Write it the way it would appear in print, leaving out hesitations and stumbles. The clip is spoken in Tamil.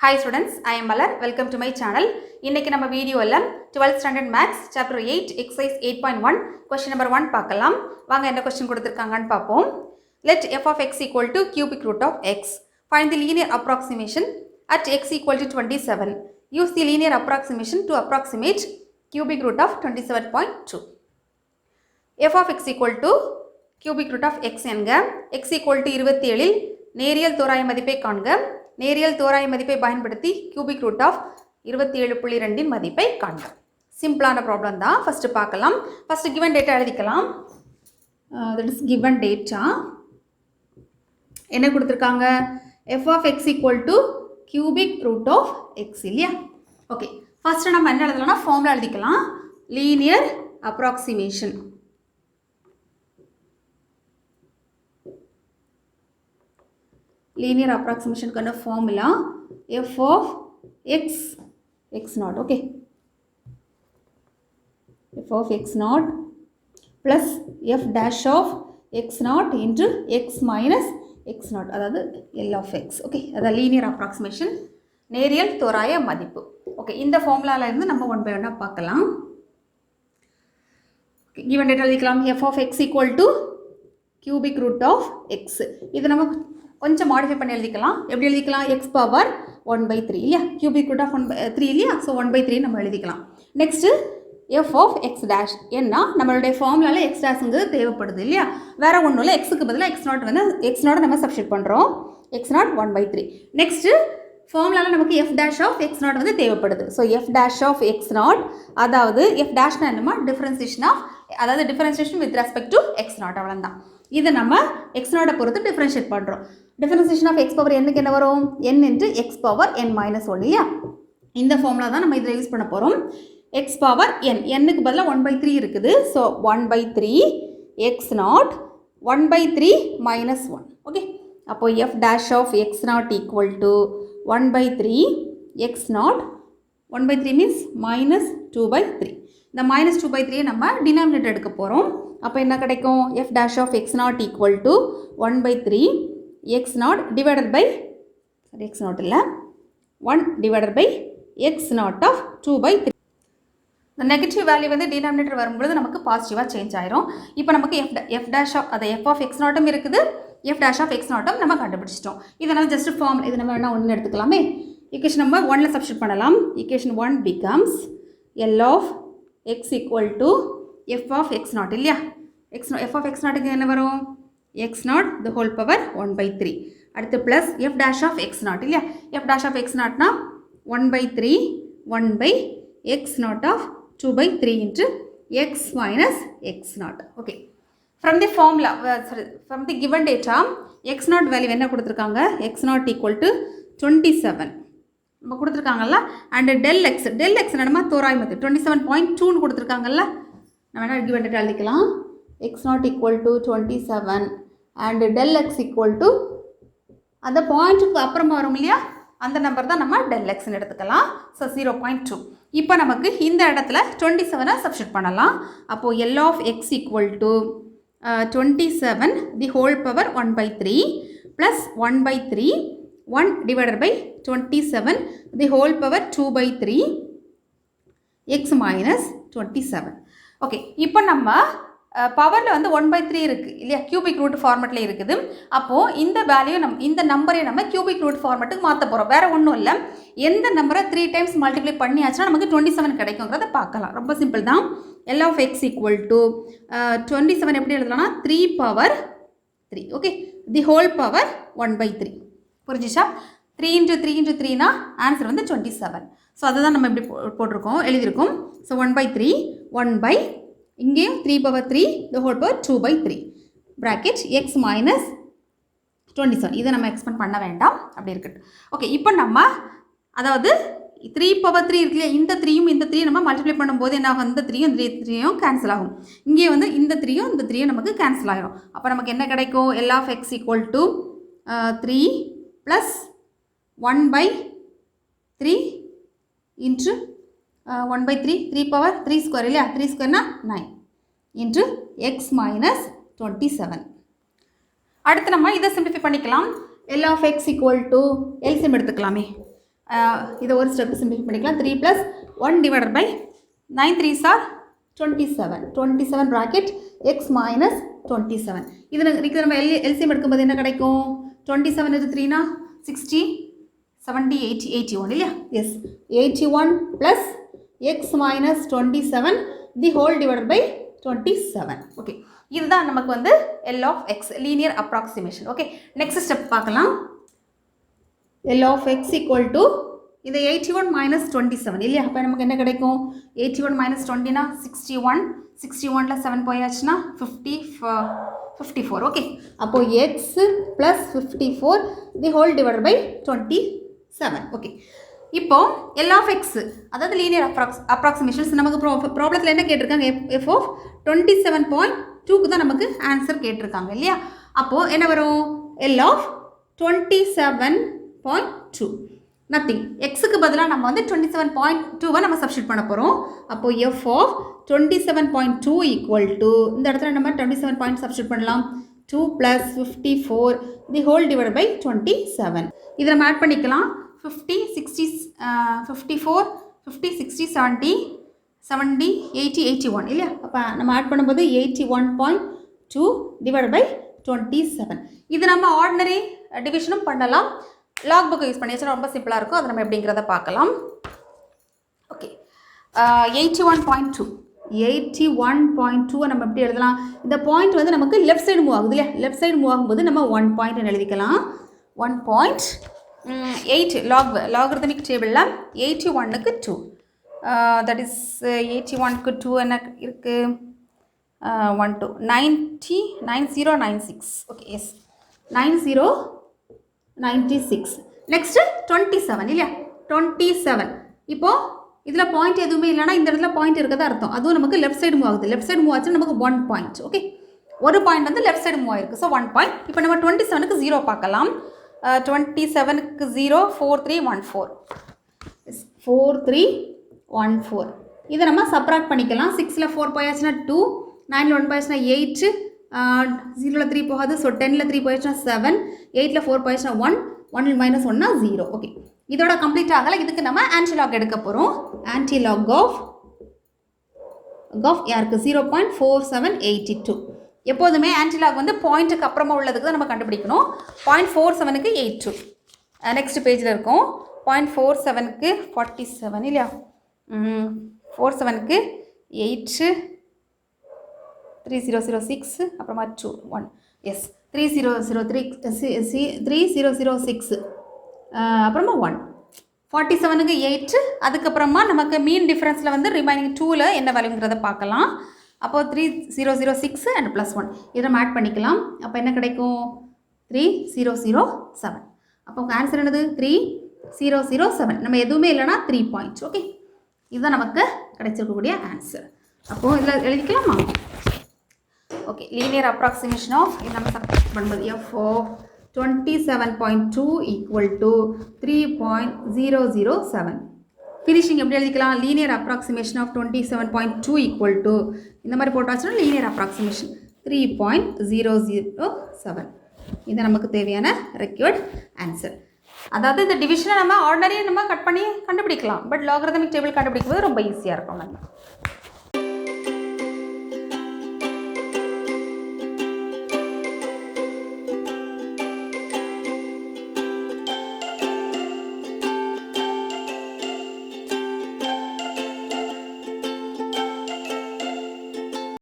Hi students, I am Malar. Welcome to my channel. இன்னைக்கு நம்ம வீடியோல 12th standard maths chapter 8 exercise 8.1 question number 1 பார்க்கலாம். வாங்க என்ன question கொடுத்திருக்காங்கன்னு பாப்போம். Let f of x equal to cubic root of x. Find the linear approximation at x equal to 27. Use the linear approximation to approximate cubic root of 27.2. f of x equal to cubic root of x என்க x equal to 27 இல் நேரியல் தோராய மதிப்பை காண்க. நேரியல் தோராய மதிப்பை பயன்படுத்தி cubic root of 27.2 இன் மதிப்பை காண்க. சிம்பிளான ப்ராப்ளம் தான். ஃபர்ஸ்ட் பார்க்கலாம். ஃபர்ஸ்ட் given data எழுதிக்கலாம். that is given data என்ன கொடுத்திருக்காங்க? f of x equal to cubic root of x இல்லையா? ஓகே. ஃபர்ஸ்ட் நம்ம என்ன எழுதலாம்னா ஃபார்முலா எழுதிக்கலாம். linear approximation. linear approximation kind of formula f of x naught, okay, f of x naught plus f dash of x naught into x minus x naught, அதாவது L of x, okay, அதாவது linear approximation, நேரியல் தோராய மதிப்பு. okay, இந்த ஃபார்முலால இருந்து நம்ம ஒன் பை ஒன்னா பார்க்கலாம். given data எழுதிக்கலாம். f of x equal to cubic root of x. இது நம்ம கொஞ்சம் மாடிஃபை பண்ணி எழுதிக்கலாம். எப்படி எழுதிக்கலாம்? x பவர் 1/3 இல்லையா? cubic root of 1/3 இல்லையா? ஸோ 1/3 நம்ம எழுதிக்கலாம். Next f of x dash என்ன நம்மளுடைய ஃபார்முலாவில் x டேஷ்ங்கிறது தேவைப்படுது இல்லையா? வேற ஒன்றும் இல்லை, எக்ஸுக்கு பதிலாக x நாட் வந்து x நாட் நம்ம சப்ஸ்டிட் பண்ணுறோம். x naught 1/3. நெக்ஸ்ட்டு ஃபார்முலாவில் நமக்கு f dash of x naught வந்து தேவைப்படுது. So f dash of x naught, அதாவது f டேஷ்னா என்னமா டிஃபரன்சியேஷன் ஆஃப், அதாவது differentiation with respect to x naught, அவ்வளோதான். இதை நம்ம x நாட்டை பொறுத்து டிஃபரன்ஷியேட் பண்ணுறோம். Differentiation of x power n என்ன வரும்? n into x power n minus 1 இல்லையா? இந்த ஃபார்முலா தான் நம்ம இதில் யூஸ் பண்ண போகிறோம். x பவர் n, n-க்கு பதிலாக 1/3 இருக்குது. So 1/3 x naught 1/3 minus 1. Okay, அப்போ f dash of x naught equal to 1/3 x naught, 1/3 means minus 2/3. இந்த மைனஸ் 2/3 நம்ம டினாமினேட்டர் எடுக்க போகிறோம். அப்போ என்ன கிடைக்கும்? f dash of x naught equal to 1/3 x naught divided by, sorry x naught இல்லை, 1 divided by x naught of 2/3. இந்த நெகட்டிவ் வேல்யூ வந்து டினாமினேட்டர் வரும்பொழுது நமக்கு பாசிட்டிவாக சேஞ்ச் ஆயிரும். இப்போ நமக்கு f dash ஆஃப், அதை f of x நாட்டும் இருக்குது, f dash of x நாட்டும் நம்ம கண்டுபிடிச்சிட்டோம். இதை நம்ம ஜஸ்ட் ஃபார்ம், இது நம்ம வேணால் ஒன்று எடுத்துக்கலாமே. ஈக்குவேஷன் நம்பர் 1ல் சப்ஸ்டிட் பண்ணலாம். Equation 1 becomes L of x equal to f of x not இல்லையா? f of x நாட்டுக்கு என்ன வரும்? x not the whole power 1/3. அடுத்து plus f dash of x not இல்லையா? f dash of x நாட்னா 1/3 1/x not of 2/3 into x minus x not. Okay, from the formula, from the given data x not value என்ன கொடுத்துருக்காங்க? x நாட் equal to 27 நம்ம கொடுத்துருக்காங்கல்ல. அண்ட் டெல் எக்ஸ் என்னமா தோராய மதிப்பு 27.2ன்னு கொடுத்துருக்காங்கல்ல. நம்ம என்ன given data எழுதிக்கலாம். x not equal to 27 and Dell X equal to அந்த பாயிண்ட்டுக்கு அப்புறமா வரும் இல்லையா, அந்த நம்பர் தான் நம்ம டெல் எக்ஸ்ன்னு எடுத்துக்கலாம். ஸோ 0.2. இப்போ நமக்கு இந்த இடத்துல 27 சப்ஸ்டிட் பண்ணலாம். அப்போது L of x equal to 27 the whole power 1/3 plus 1/3 1 divided by 27 the whole power 2/3 x minus 27. Okay, இப்போ நம்ம பவரில் வந்து 1/3 இருக்குது இல்லையா? கியூபிக் ரூட் ஃபார்மெட்டில் இருக்குது. அப்போது இந்த வேல்யூ இந்த நம்பரை நம்ம கியூபிக் ரூட் ஃபார்மெட்டுக்கு மாற்ற போகிறோம். வேறு ஒன்றும் இல்லை, எந்த நம்பரை 3 டைம்ஸ் மல்டிப்ளை பண்ணியாச்சுன்னா நமக்கு 27 கிடைக்குங்கிறத பார்க்கலாம். ரொம்ப சிம்பிள் தான். L of x equal to 27 எப்படி எழுதலாம்னா 3 பவர் 3. ஓகே, தி ஹோல் பவர் 1/3. புரிஞ்சிச்சா? 3 into 3 into 3னா ஆன்சர் வந்து 27. ஸோ அதுதான் நம்ம இப்படி போட்டிருக்கோம், எழுதியிருக்கோம். ஸோ 1/3 1 இங்கேயும் 3 power 3 the whole power 2/3 bracket x minus 27. இதை நம்ம எக்ஸ்பெண்ட் பண்ண வேண்டாம், அப்படி இருக்கட்டும். ஓகே, இப்போ நம்ம அதாவது 3 பவர் 3 இருக்குல்லையா, இந்த 3யும் இந்த 3 நம்ம மல்டிப்ளை பண்ணும்போது என்ன ஆகும்? இந்த 3யும் இந்த 3யும் கேன்சல் ஆகும். இங்கே வந்து இந்த 3யும் இந்த 3யும் நமக்கு கேன்சல் ஆகிடும். அப்போ நமக்கு என்ன கிடைக்கும்? L of x equal to 3 plus 1/3 into 1/3 3 power 3 square இல்லையா? 3 ஸ்கொயர்னா 9 into x minus 27. அடுத்து நம்ம இதை சிம்பிளிஃபை பண்ணிக்கலாம். L of x equal to LCM எடுத்துக்கலாமே. இதை ஒரு ஸ்டெப் சிம்பிளிஃபை பண்ணிக்கலாம். 3 + 1 / 9 3s are 27 bracket x minus 27. இது நம்ம LCM எடுக்கும்போது என்ன கிடைக்கும்? 27 இது 3 னா 60 70 80 81 இல்லையா? Yes 81 plus x minus 27 the whole divided by 27. Okay, இதுதான் நமக்கு வந்து L of x linear approximation. Okay, next step பார்க்கலாம். L of x equal to இது 81 minus 27 இல்லையா? அப்போ நமக்கு என்ன கிடைக்கும்? 81 minus 20 னா 61 61ல 7 போயாச்சுன்னா 54. ஓகே, அப்போ x plus 54 the whole divided by 27. Okay, இப்போ L of x அதாவது லீனியர் அப்ராக்சிமேஷன்ஸ் நமக்கு ப்ராப்ளத்தில் என்ன கேட்டிருக்காங்க? f of 27.2க்கு தான் நமக்கு ஆன்சர் கேட்டிருக்காங்க இல்லையா? அப்போது என்ன வரும்? L of 27.2 nothing. எக்ஸுக்கு பதிலாக நம்ம வந்து 27.2 நம்ம சப்ஸ்டிட் பண்ண போகிறோம். அப்போது f of 27.2 ஈக்குவல் டு இந்த இடத்துல நம்ம 27 பாயிண்ட் சப்ஸ்டிட் பண்ணலாம். 2 + 54 தி ஹோல் டிவைட் பை 27. இதை நம்ம ஆட் பண்ணிக்கலாம். 50 60 54 50 60 70 70 80 81 இல்லையா? அப்போ நம்ம ஆட் பண்ணும்போது 81.2 டிவைட் பை 27. இது நம்ம ஆர்டினரி டிவிஷனும் பண்ணலாம். லாக் புக்கை யூஸ் பண்ணி வச்சுன்னா ரொம்ப சிம்பிளாக இருக்கும். அது நம்ம எப்படிங்கிறத பார்க்கலாம். ஓகே, 81.2 நம்ம எப்படி எழுதலாம்? இந்த பாயிண்ட் வந்து நமக்கு லெஃப்ட் சைடு மூவ் ஆகுது இல்லையா? லெஃப்ட் சைடு மூவ் ஆகும்போது நம்ம 1 பாயிண்ட் எழுதிக்கலாம். 1.8 லாகரிதமிக் டேபிளில் 81க்கு 2 தட் இஸ் 81க்கு 2 என்ன இருக்குது? 1 2 90 9096. Okay, S 9096. நெக்ஸ்ட்டு 27 இல்லையா? 27. இப்போது இதில் பாயிண்ட் எதுவுமே இல்லைனா இந்த இடத்துல பாயிண்ட் இருக்கதா அர்த்தம். அதுவும் நமக்கு லெஃப்ட் சைடு மூவ் ஆகுது. லெஃப்ட் சைடு மூவ் ஆச்சுன்னா நமக்கு 1 பாயிண்ட். ஓகே, ஒரு பாயிண்ட் வந்து லெஃப்ட் சைடு மூவ் ஆயிருக்கு. So 1 point. இப்போ நம்ம 27க்கு 0 பார்க்கலாம். 27க்கு 0 4314. 4314. இதை நம்ம சப்ராக்ட் பண்ணிக்கலாம். 6ல் 4 போயாச்சுன்னா 2, 9ல் 1 போயாச்சுன்னா 8, 0ல் 3 போகாது. ஸோ 10ல் 3 போயாச்சுன்னா 7, 8ல் 4 போயாச்சுன்னா 1, 1ல் -1னா 0. ஓகே, இதோட கம்ப்ளீட் ஆகலை. இதுக்கு நம்ம ஆன்டிலாக் எடுக்க போகிறோம். ஆன்டிலாக் ஆஃப் யாருக்கு? 0.4782. எப்போதுமே ஆன்டிலாக் வந்து பாயிண்ட்டுக்கு அப்புறமா உள்ளதுக்கு தான் நம்ம கண்டுபிடிக்கணும். 0.47க்கு 82. நெக்ஸ்ட் பேஜில் இருக்கும். 0.47க்கு 47 இல்லையா? 47க்கு 8 3006 அப்புறமா 2 1. எஸ் 3006 அப்புறமா 1. 47க்கு 8. அதுக்கப்புறமா நமக்கு மீன் டிஃப்ரென்ஸில் வந்து ரிமைனிங் 2ல் என்ன வேல்யூங்கிறத பார்க்கலாம். அப்போது 3006 அண்ட் +1 இதை நம்ம ஆட் பண்ணிக்கலாம். அப்போ என்ன கிடைக்கும்? 3007. அப்போ ஆன்சர் என்னது? 3007. நம்ம எதுவுமே இல்லைனா 3 பாயிண்ட்ஸ். ஓகே, இதுதான் நமக்கு கிடைச்சிருக்கக்கூடிய ஆன்சர். அப்போது இதில் எழுதிக்கலாமா? ஓகே, லீனியர் அப்ராக்சிமேஷன் ஆஃப் இது நம்ம சப்ஸ்டிட் பண்ணும்போது f of 27.2 equal to 3.007. Finishing எப்படி எழுதிக்கலாம்? Linear approximation of 27.2 equal to இந்த மாதிரி போட்டாச்சுன்னா லீனியர் அப்ராக்சிமேஷன் 3.007. இது நமக்கு தேவையான ரெக்யூர்ட் ஆன்சர். அதாவது இந்த டிவிஷனை நம்ம ஆர்டினரியை நம்ம கட் பண்ணி கண்டுபிடிக்கலாம். பட் லாகரிதமிக் டேபிள் கண்டுபிடிக்கும் போது ரொம்ப ஈஸியாக இருக்கும். நம்ம